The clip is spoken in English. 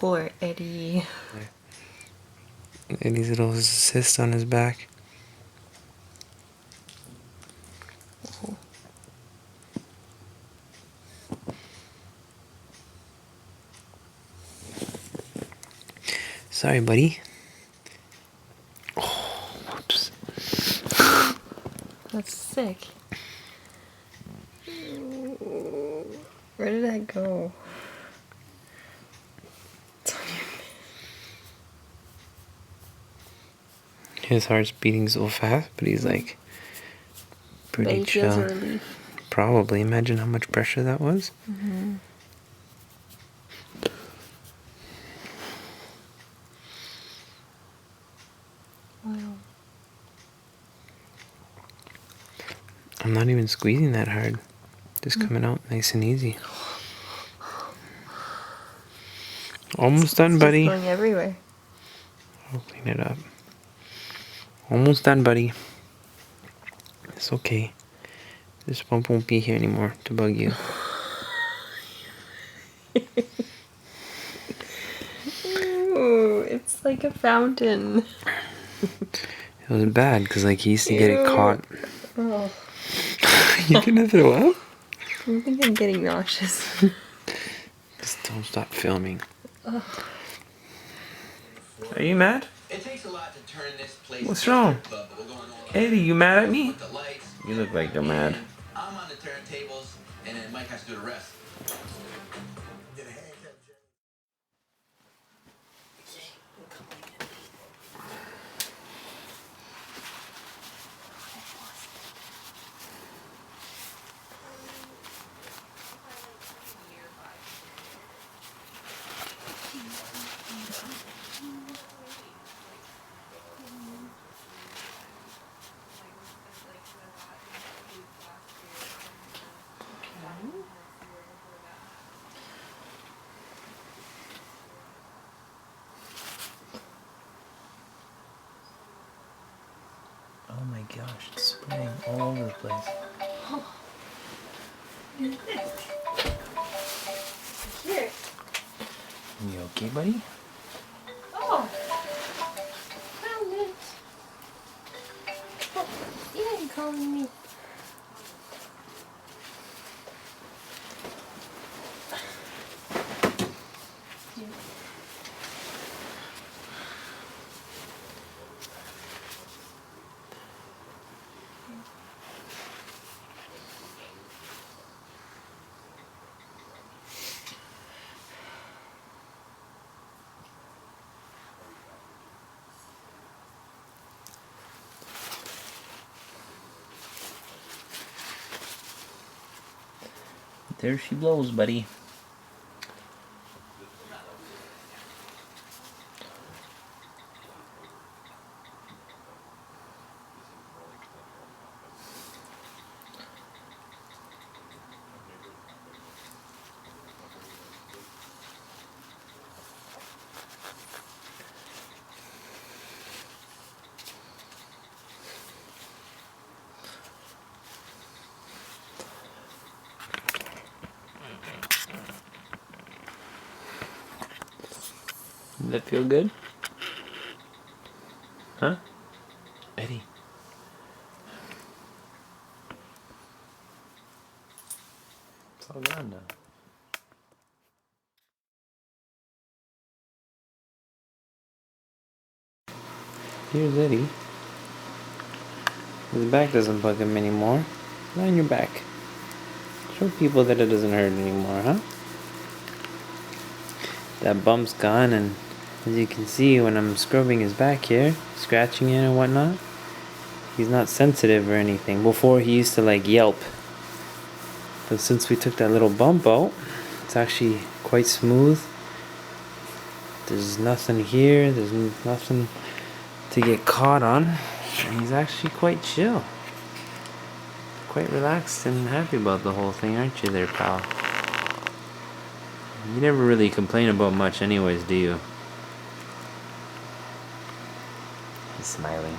Poor Eddie. Eddy's little cyst on his back. Oh. Sorry, buddy. Oh, whoops. That's sick. Where did that go? His heart's beating so fast, but he's like pretty But he feels chill. a relief. Probably. Imagine how much pressure that was. Mm-hmm. Wow. I'm not even squeezing that hard. Just coming out nice and easy. Almost done, buddy. It's going everywhere. I'll clean it up. Almost done, buddy. It's okay. This bump won't be here anymore to bug you. Ooh, it's like a fountain. It was bad because like he used to get it caught. Oh. You gonna throw up? I think I'm getting nauseous. Just don't stop filming. Ugh. Are you mad? It takes a lot to turn this place. What's wrong? Eddy, you mad at me? You look like you're mad. I'm on the turntables, and then Mike has to do the rest. Oh my gosh, it's spraying all over the place. Here. You okay, buddy? Oh. Found it. Oh, you ain't calling me. There she blows, buddy. Does that feel good? Huh? Eddy. It's all gone now. Here's Eddy. His back doesn't bug him anymore. Lie on your back. Show people that it doesn't hurt anymore, huh? That bump's gone, and as you can see when I'm scrubbing his back here, scratching it and whatnot, he's not sensitive or anything. Before he used to like yelp. But since we took that little bump out, it's actually quite smooth. There's nothing here, there's nothing to get caught on. And he's actually quite chill. Quite relaxed and happy about the whole thing, aren't you there, pal? You never really complain about much anyways, do you? He's smiling.